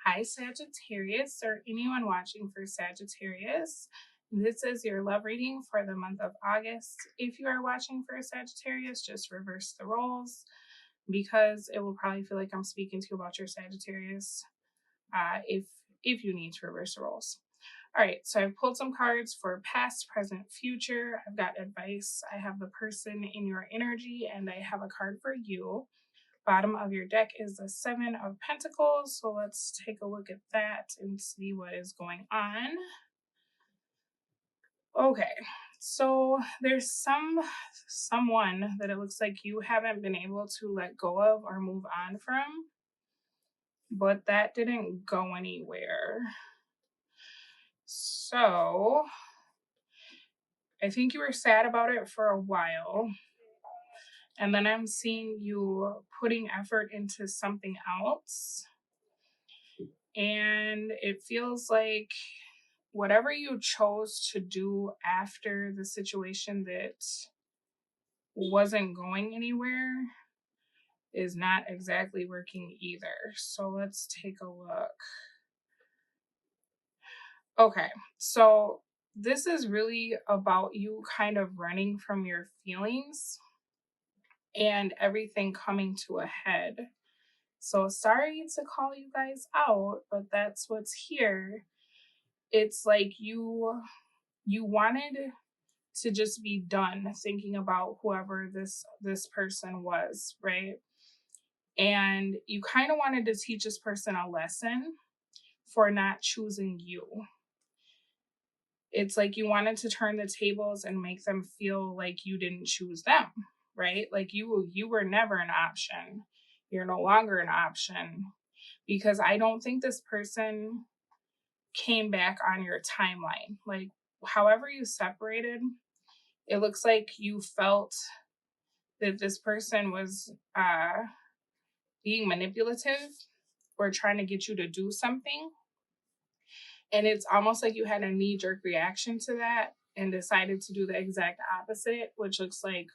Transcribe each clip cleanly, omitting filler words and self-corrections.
Hi, Sagittarius, or anyone watching for Sagittarius. This is your love reading for the month of August. If you are watching for Sagittarius, just reverse the roles because it will probably feel like I'm speaking to you about your Sagittarius if you need to reverse the roles. All right, so I've pulled some cards for past, present, future. I've got advice. I have the person in your energy, and I have a card for you. Bottom of your deck is the Seven of Pentacles. So let's take a look at that and see what is going on. Okay, so there's someone that it looks like you haven't been able to let go of or move on from, but that didn't go anywhere. So I think you were sad about it for a while. And then I'm seeing you putting effort into something else. And it feels like whatever you chose to do after the situation that wasn't going anywhere is not exactly working either. So let's take a look. Okay, so this is really about you kind of running from your feelings and everything coming to a head. So sorry to call you guys out, but that's what's here. It's like you wanted to just be done thinking about whoever this person was, right? And you kind of wanted to teach this person a lesson for not choosing you. It's like you wanted to turn the tables and make them feel like you didn't choose them, right? Like you were never an option. You're no longer an option because I don't think this person came back on your timeline. Like however you separated, it looks like you felt that this person was being manipulative or trying to get you to do something. And it's almost like you had a knee jerk reaction to that and decided to do the exact opposite, which looks like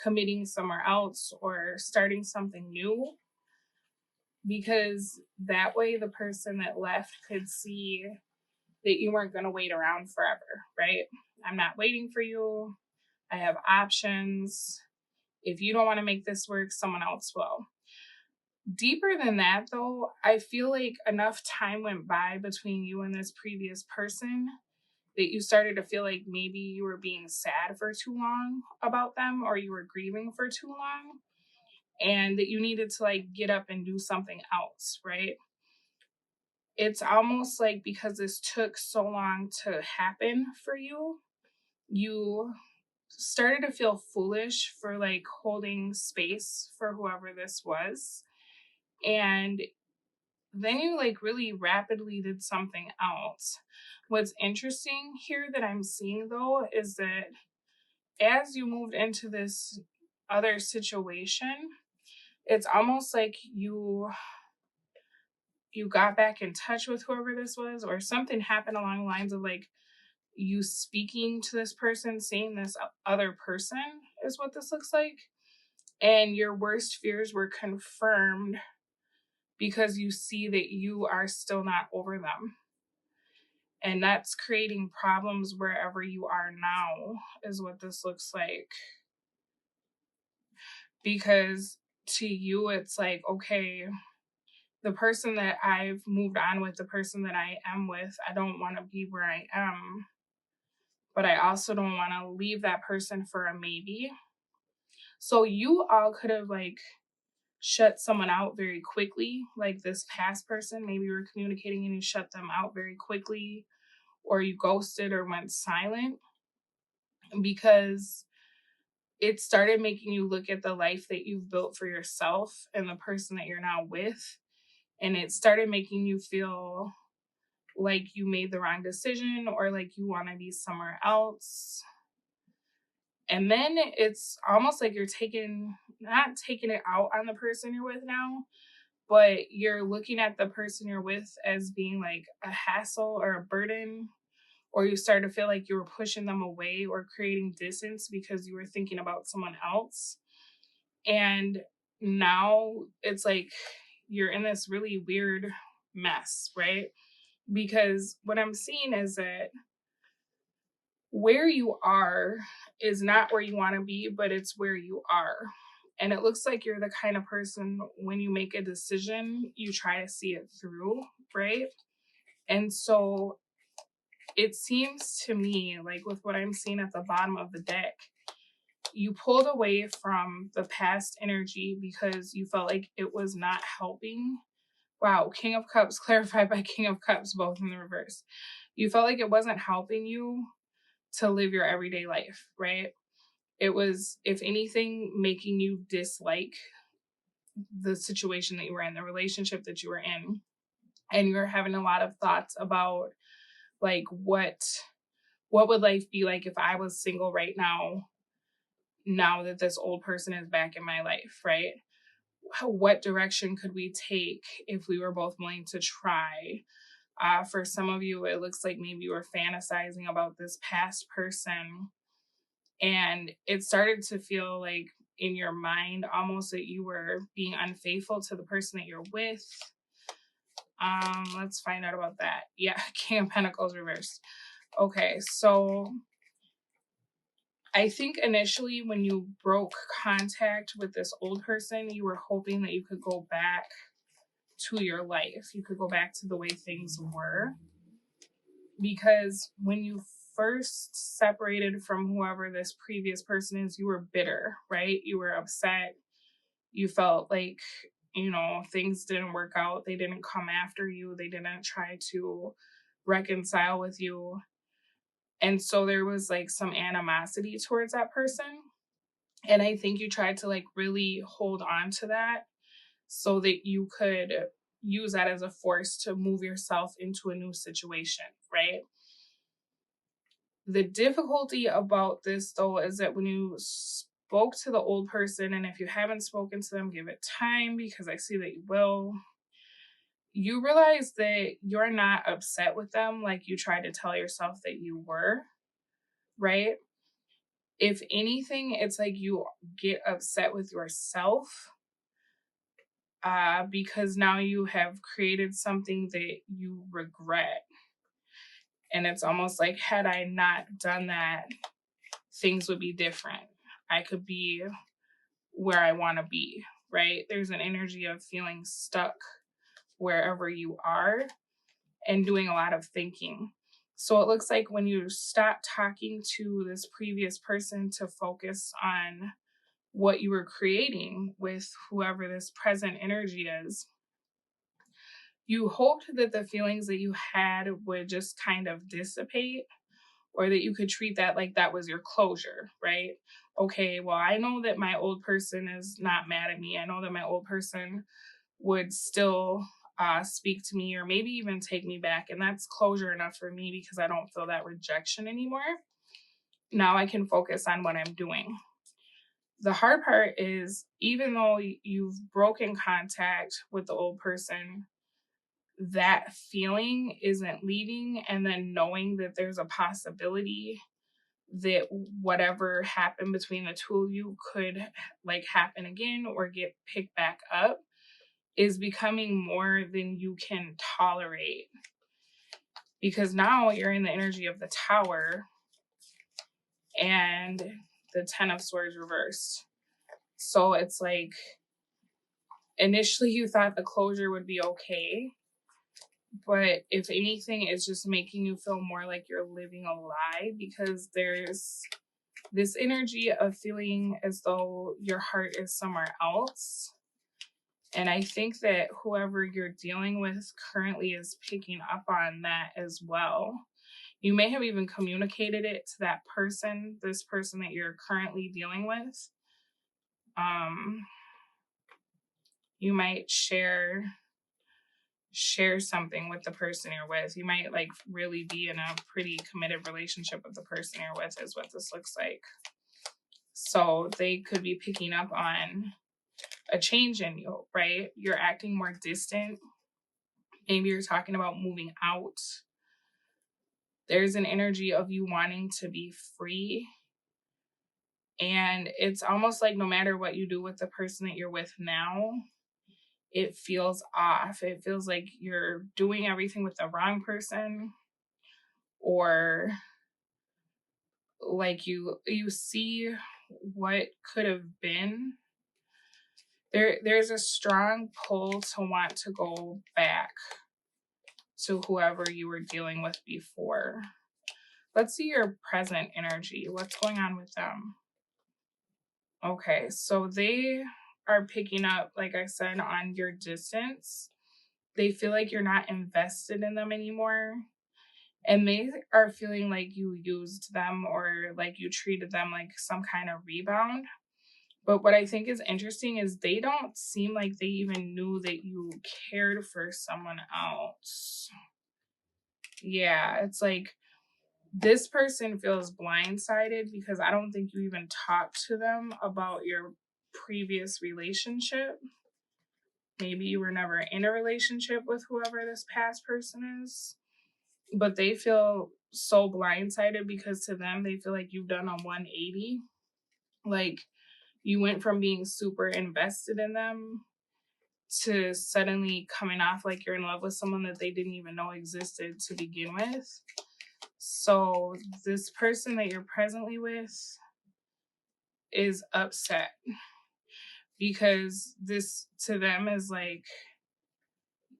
committing somewhere else or starting something new. Because that way the person that left could see that you weren't going to wait around forever, right? I'm not waiting for you. I have options. If you don't want to make this work, someone else will. Deeper than that, though, I feel like enough time went by between you and this previous person that you started to feel like maybe you were being sad for too long about them or you were grieving for too long and that you needed to like get up and do something else, right? It's almost like because this took so long to happen for you, you started to feel foolish for like holding space for whoever this was. And then you like really rapidly did something else. What's interesting here that I'm seeing though is that as you moved into this other situation, it's almost like you got back in touch with whoever this was, or something happened along the lines of like you speaking to this person, seeing this other person is what this looks like. And your worst fears were confirmed because you see that you are still not over them. And that's creating problems wherever you are now, is what this looks like. Because to you, it's like, okay, the person that I've moved on with, the person that I am with, I don't want to be where I am, but I also don't want to leave that person for a maybe. So you all could have like shut someone out very quickly, like this past person. Maybe you were communicating and you shut them out very quickly, or you ghosted or went silent because it started making you look at the life that you've built for yourself and the person that you're now with. And it started making you feel like you made the wrong decision or like you want to be somewhere else. And then it's almost like you're not taking it out on the person you're with now, but you're looking at the person you're with as being like a hassle or a burden, or you start to feel like you were pushing them away or creating distance because you were thinking about someone else. And now it's like you're in this really weird mess, right? Because what I'm seeing is that where you are is not where you want to be, but it's where you are. And it looks like you're the kind of person, when you make a decision, you try to see it through, right? And so it seems to me like, with what I'm seeing at the bottom of the deck, you pulled away from the past energy because you felt like it was not helping. Wow, King of Cups clarified by King of Cups, both in the reverse. You felt like it wasn't helping you to live your everyday life, right? It was, if anything, making you dislike the situation that you were in, the relationship that you were in. And you're having a lot of thoughts about, like, what would life be like if I was single right now that this old person is back in my life, right? What direction could we take if we were both willing to try? For some of you, it looks like maybe you were fantasizing about this past person, and it started to feel like in your mind almost that you were being unfaithful to the person that you're with. Let's find out about that. Yeah, King of Pentacles reversed. Okay, so I think initially when you broke contact with this old person, you were hoping that you could go back to your life. You could go back to the way things were. Because when you first separated from whoever this previous person is, you were bitter, right? You were upset. You felt like, things didn't work out. They didn't come after you. They didn't try to reconcile with you. And so there was like some animosity towards that person. And I think you tried to like really hold on to that so that you could use that as a force to move yourself into a new situation, right? The difficulty about this, though, is that when you spoke to the old person, and if you haven't spoken to them, give it time, because I see that you will, you realize that you're not upset with them like you tried to tell yourself that you were, right? If anything, it's like you get upset with yourself because now you have created something that you regret. And it's almost like, had I not done that, things would be different. I could be where I want to be, right? There's an energy of feeling stuck wherever you are and doing a lot of thinking. So it looks like when you stop talking to this previous person to focus on what you were creating with whoever this present energy is, you hoped that the feelings that you had would just kind of dissipate, or that you could treat that like that was your closure, right? Okay, well, I know that my old person is not mad at me. I know that my old person would still speak to me, or maybe even take me back. And that's closure enough for me because I don't feel that rejection anymore. Now I can focus on what I'm doing. The hard part is, even though you've broken contact with the old person, that feeling isn't leaving, and then knowing that there's a possibility that whatever happened between the two of you could like happen again or get picked back up is becoming more than you can tolerate, because now you're in the energy of the Tower and the Ten of Swords reversed. So it's like, initially you thought the closure would be okay, but if anything, it's just making you feel more like you're living a lie, because there's this energy of feeling as though your heart is somewhere else. And I think that whoever you're dealing with currently is picking up on that as well. You may have even communicated it to that person, this person that you're currently dealing with. You might share something with the person you're with. You might like really be in a pretty committed relationship with the person you're with, is what this looks like. So they could be picking up on a change in you, right? You're acting more distant. Maybe you're talking about moving out. There's an energy of you wanting to be free. And it's almost like no matter what you do with the person that you're with now, it feels off. It feels like you're doing everything with the wrong person, or like you see what could have been. There's a strong pull to want to go back to whoever you were dealing with before. Let's see your present energy. What's going on with them? Okay, so they are picking up, like I said, on your distance. They feel like you're not invested in them anymore. And they are feeling like you used them, or like you treated them like some kind of rebound. But what I think is interesting is they don't seem like they even knew that you cared for someone else. Yeah, it's like this person feels blindsided because I don't think you even talked to them about your previous relationship. Maybe you were never in a relationship with whoever this past person is, but they feel so blindsided because to them, they feel like you've done a 180. Like you went from being super invested in them to suddenly coming off like you're in love with someone that they didn't even know existed to begin with. So this person that you're presently with is upset because this to them is like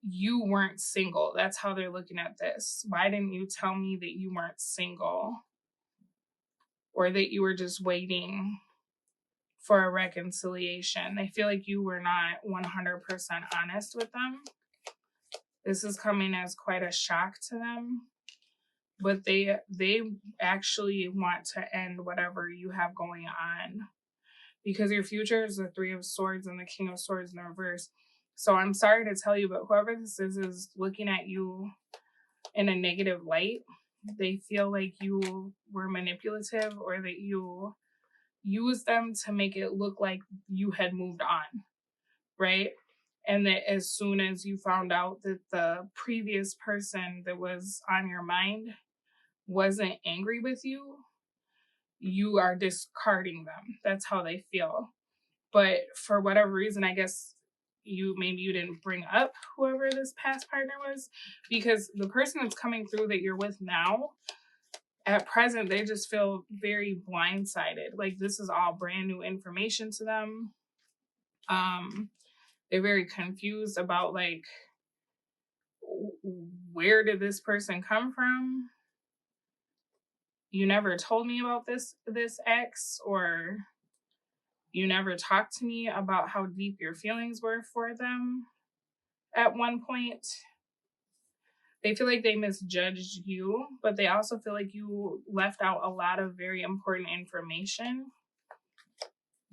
you weren't single. That's how they're looking at this. Why didn't you tell me that you weren't single, or that you were just waiting for a reconciliation? They feel like you were not 100% honest with them. This is coming as quite a shock to them, but they actually want to end whatever you have going on, because your future is the Three of Swords and the King of Swords in the reverse. So I'm sorry to tell you, but whoever this is looking at you in a negative light. They feel like you were manipulative, or that you used them to make it look like you had moved on, right? And that as soon as you found out that the previous person that was on your mind wasn't angry with you, you are discarding them. That's how they feel. But for whatever reason, I guess maybe you didn't bring up whoever this past partner was, because the person that's coming through that you're with now, at present, they just feel very blindsided. Like this is all brand new information to them. They're very confused about like, where did this person come from? You never told me about this ex, or you never talked to me about how deep your feelings were for them at one point. They feel like they misjudged you, but they also feel like you left out a lot of very important information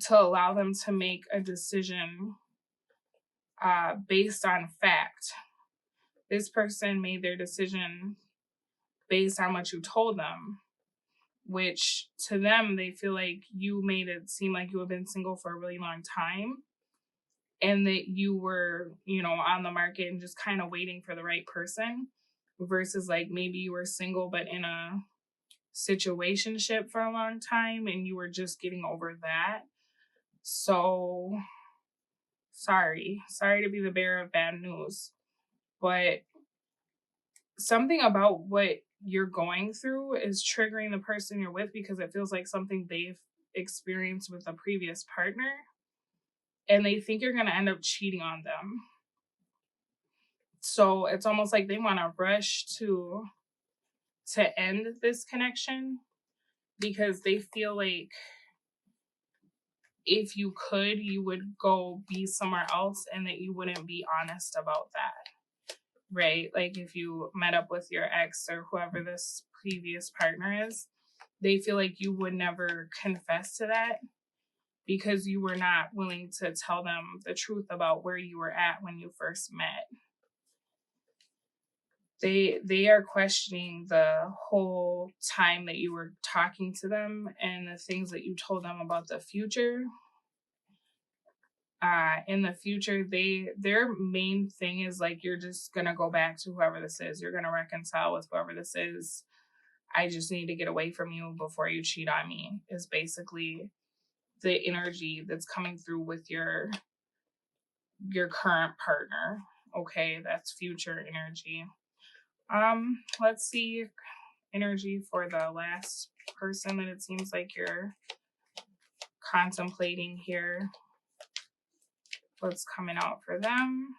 to allow them to make a decision based on fact. This person made their decision based on what you told them, which to them, they feel like you made it seem like you have been single for a really long time, and that you were, on the market and just kind of waiting for the right person, versus like maybe you were single but in a situationship for a long time and you were just getting over that. So sorry to be the bearer of bad news, but something about what you're going through is triggering the person you're with, because it feels like something they've experienced with a previous partner, and they think you're going to end up cheating on them. So it's almost like they want to rush to end this connection, because they feel like if you could, you would go be somewhere else, and that you wouldn't be honest about that, right? Like if you met up with your ex or whoever this previous partner is, they feel like you would never confess to that because you were not willing to tell them the truth about where you were at when you first met. They are questioning the whole time that you were talking to them and the things that you told them about the future. In the future, their main thing is like, you're just gonna go back to whoever this is. You're gonna reconcile with whoever this is. I just need to get away from you before you cheat on me, is basically the energy that's coming through with your your current partner. Okay, that's future energy. Let's see energy for the last person that it seems like you're contemplating here. What's coming out for them?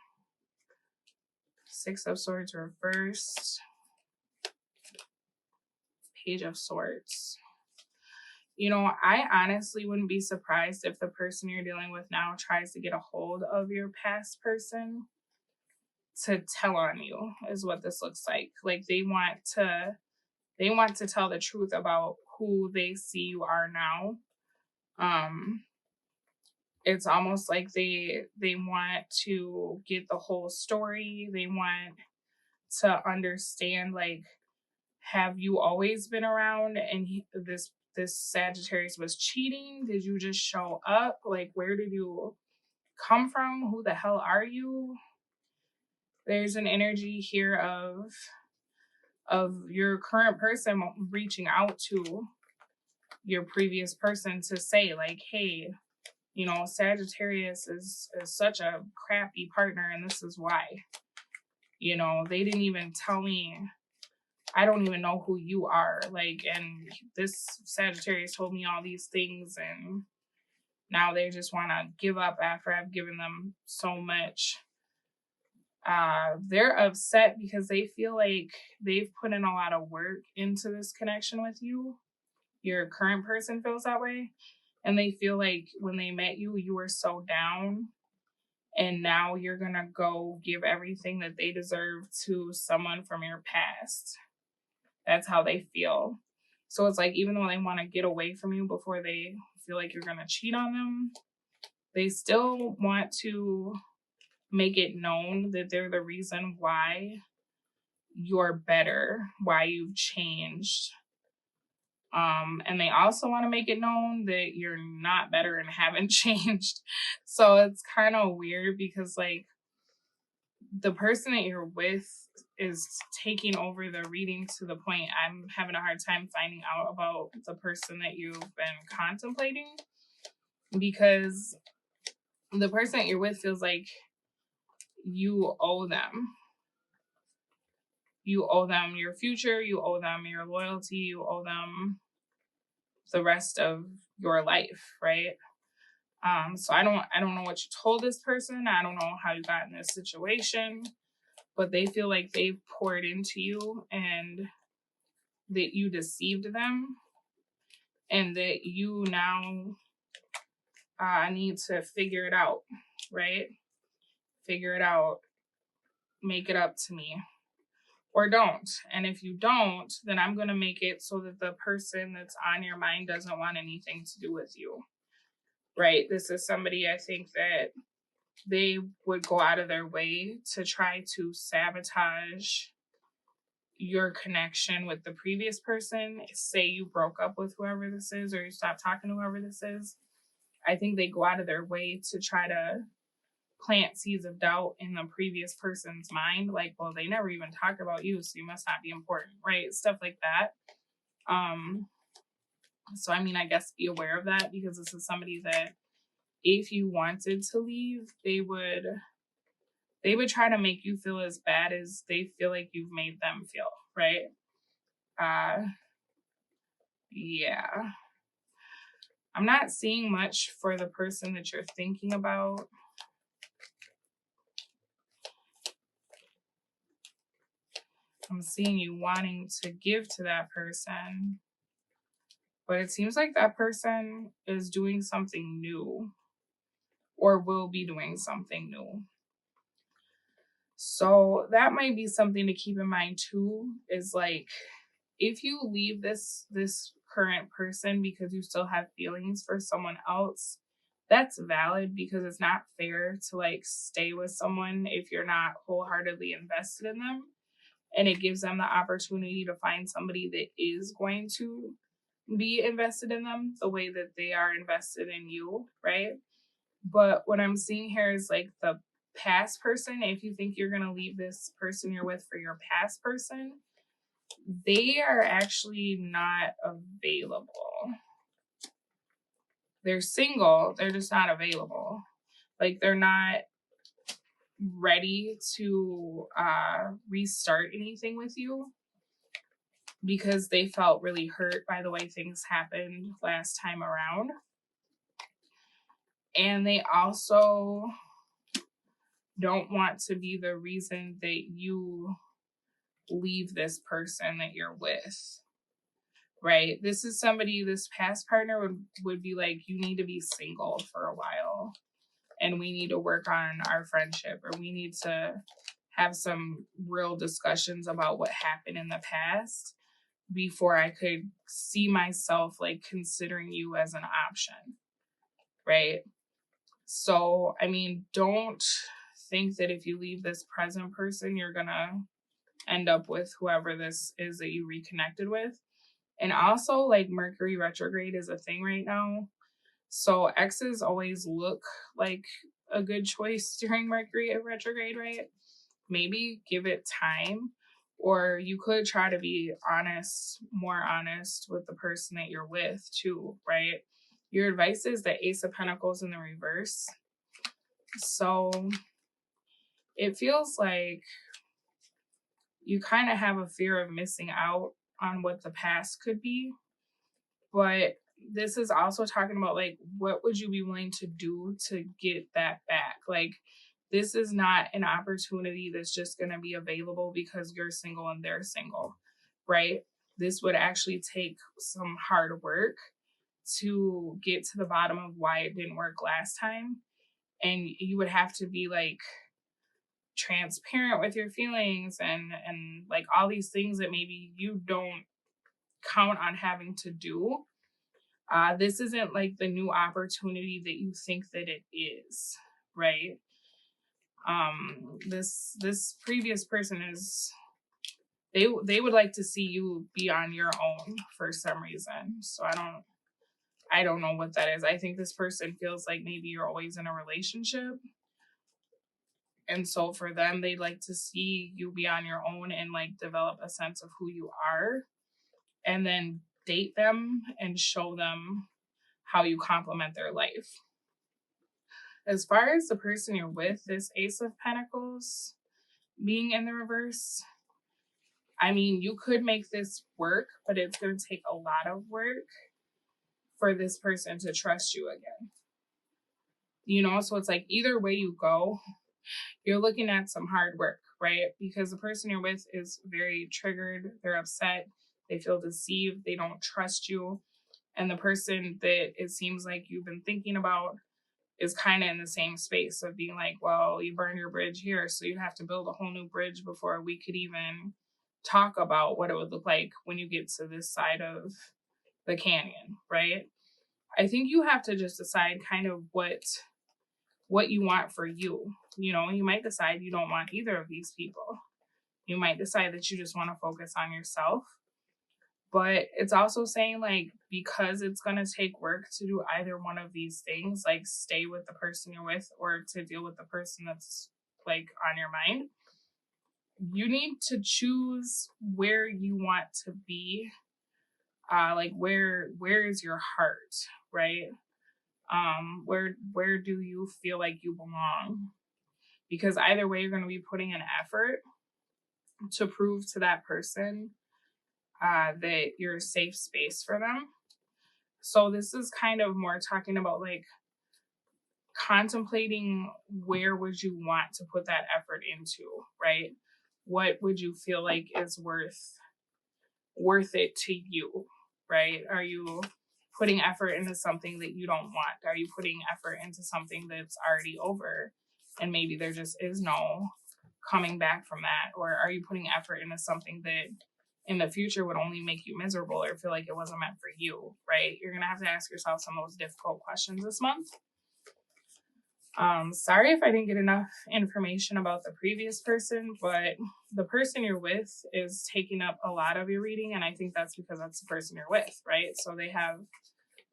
Six of Swords reversed. Page of Swords. You know, I honestly wouldn't be surprised if the person you're dealing with now tries to get a hold of your past person to tell on you, is what this looks like. Like they want to tell the truth about who they see you are now. It's almost like they want to get the whole story. They want to understand, like, have you always been around and this Sagittarius was cheating? Did you just show up? Like, where did you come from? Who the hell are you? There's an energy here of your current person reaching out to your previous person to say, like, hey, you know, Sagittarius is such a crappy partner, and this is why. You know, they didn't even tell me. I don't even know who you are. Like, and this Sagittarius told me all these things, and now they just want to give up after I've given them so much. They're upset because they feel like they've put in a lot of work into this connection with you. Your current person feels that way. And they feel like when they met you, you were so down. And now you're going to go give everything that they deserve to someone from your past. That's how they feel. So it's like, even though they want to get away from you before they feel like you're going to cheat on them, they still want to make it known that they're the reason why you're better, why you've changed. And they also want to make it known that you're not better and haven't changed. So it's kind of weird because, like, the person that you're with is taking over the reading to the point I'm having a hard time finding out about the person that you've been contemplating, because the person that you're with feels like you owe them. You owe them your future, you owe them your loyalty, you owe them the rest of your life, right? So I don't know what you told this person. I don't know how you got in this situation, but they feel like they've poured into you and that you deceived them, and that you now need to figure it out, right? Figure it out, make it up to me, or don't. And if you don't, then I'm going to make it so that the person that's on your mind doesn't want anything to do with you, right? This is somebody, I think, that they would go out of their way to try to sabotage your connection with the previous person. Say you broke up with whoever this is, or you stopped talking to whoever this is. I think they go out of their way to try to plant seeds of doubt in the previous person's mind. Like, well, they never even talked about you, so you must not be important, right? Stuff like that. So I mean, I guess be aware of that, because this is somebody that if you wanted to leave, they would try to make you feel as bad as they feel like you've made them feel, right? Yeah. I'm not seeing much for the person that you're thinking about. I'm seeing you wanting to give to that person, but it seems like that person is doing something new or will be doing something new. So that might be something to keep in mind too, is like, if you leave this current person because you still have feelings for someone else, that's valid, because it's not fair to like stay with someone if you're not wholeheartedly invested in them. And it gives them the opportunity to find somebody that is going to be invested in them the way that they are invested in you, right? But what I'm seeing here is like the past person. If you think you're going to leave this person you're with for your past person, they are actually not available. They're single, they're just not available. Like, they're not ready to restart anything with you because they felt really hurt by the way things happened last time around. And they also don't want to be the reason that you leave this person that you're with. Right? This is somebody, this past partner would be like, you need to be single for a while and we need to work on our friendship, or we need to have some real discussions about what happened in the past before I could see myself like considering you as an option. Right? So, I mean, don't think that if you leave this present person, you're going to end up with whoever this is that you reconnected with. And also, like, Mercury retrograde is a thing right now. So exes always look like a good choice during Mercury retrograde, right? Maybe give it time. Or you could try to be honest, more honest with the person that you're with too, right? Your advice is the Ace of Pentacles in the reverse. So it feels like you kind of have a fear of missing out on what the past could be. But this is also talking about, like, what would you be willing to do to get that back? Like, this is not an opportunity that's just going to be available because you're single and they're single, right? This would actually take some hard work to get to the bottom of why it didn't work last time. And you would have to be like transparent with your feelings and like all these things that maybe you don't count on having to do. This isn't like the new opportunity that you think that it is, right? This previous person is, they would like to see you be on your own for some reason. So I don't know what that is. I think this person feels like maybe you're always in a relationship. And so for them, they'd like to see you be on your own and like develop a sense of who you are, and then date them and show them how you complement their life. As far as the person you're with, this Ace of Pentacles being in the reverse, I mean, you could make this work, but it's going to take a lot of work for this person to trust you again. You know, so it's like either way you go, you're looking at some hard work, right? Because the person you're with is very triggered, they're upset, they feel deceived, they don't trust you. And the person that it seems like you've been thinking about is kind of in the same space of being like, well, you burned your bridge here, so you have to build a whole new bridge before we could even talk about what it would look like when you get to this side of the canyon, right? I think you have to just decide kind of what you want for you. You know, you might decide you don't want either of these people. You might decide that you just want to focus on yourself. But it's also saying, like, because it's going to take work to do either one of these things, like stay with the person you're with or to deal with the person that's like on your mind, you need to choose where you want to be. Like where is your heart, right? Where do you feel like you belong? Because either way, you're going to be putting an effort to prove to that person that you're a safe space for them. So this is kind of more talking about like contemplating where would you want to put that effort into, right? What would you feel like is worth it to you, right? Are you putting effort into something that you don't want? Are you putting effort into something that's already over and maybe there just is no coming back from that? Or are you putting effort into something that in the future would only make you miserable or feel like it wasn't meant for you, right? You're going to have to ask yourself some of those difficult questions this month. Sorry if I didn't get enough information about the previous person, but the person you're with is taking up a lot of your reading, and I think that's because that's the person you're with, right? So they have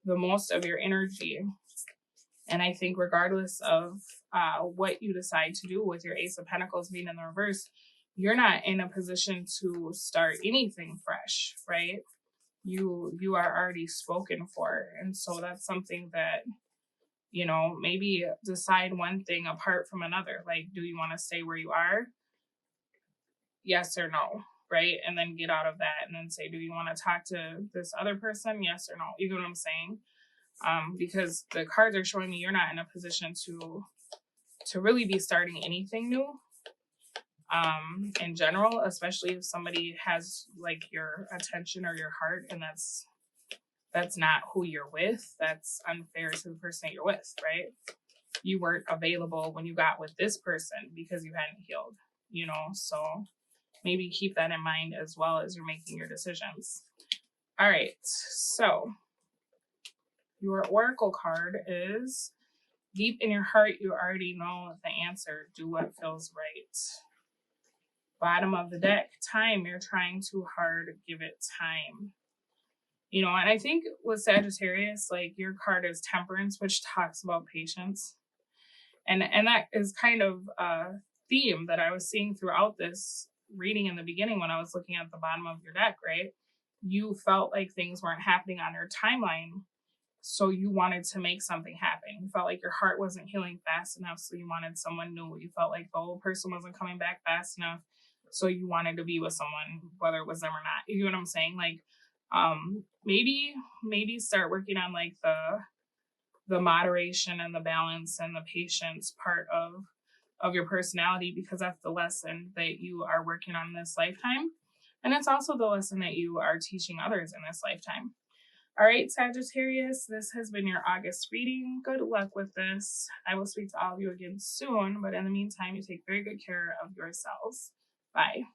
the most of your energy. And I think regardless of what you decide to do with your Ace of Pentacles being in the reverse, you're not in a position to start anything fresh, right? You are already spoken for. And so that's something that Maybe decide one thing apart from another. Like, do you want to stay where you are? Yes or no, right? And then get out of that and then say, do you want to talk to this other person? Yes or no. You know what I'm saying? Because the cards are showing me you're not in a position to really be starting anything new in general, especially if somebody has like your attention or your heart, and that's not who you're with. That's unfair to the person that you're with, right? You weren't available when you got with this person because you hadn't healed, so maybe keep that in mind as well as you're making your decisions. All right, so your oracle card is deep in your heart, you already know the answer. Do what feels right. Bottom of the deck, time. You're trying too hard. Give it time. And I think with Sagittarius, like your card is Temperance, which talks about patience. And that is kind of a theme that I was seeing throughout this reading in the beginning when I was looking at the bottom of your deck, right? You felt like things weren't happening on your timeline, so you wanted to make something happen. You felt like your heart wasn't healing fast enough, so you wanted someone new. You felt like the old person wasn't coming back fast enough, so you wanted to be with someone, whether it was them or not. You know what I'm saying? Like, maybe start working on like the moderation and the balance and the patience part of your personality, because that's the lesson that you are working on this lifetime. And it's also the lesson that you are teaching others in this lifetime. All right, Sagittarius, this has been your August reading. Good luck with this. I will speak to all of you again soon, but in the meantime, you take very good care of yourselves. Bye.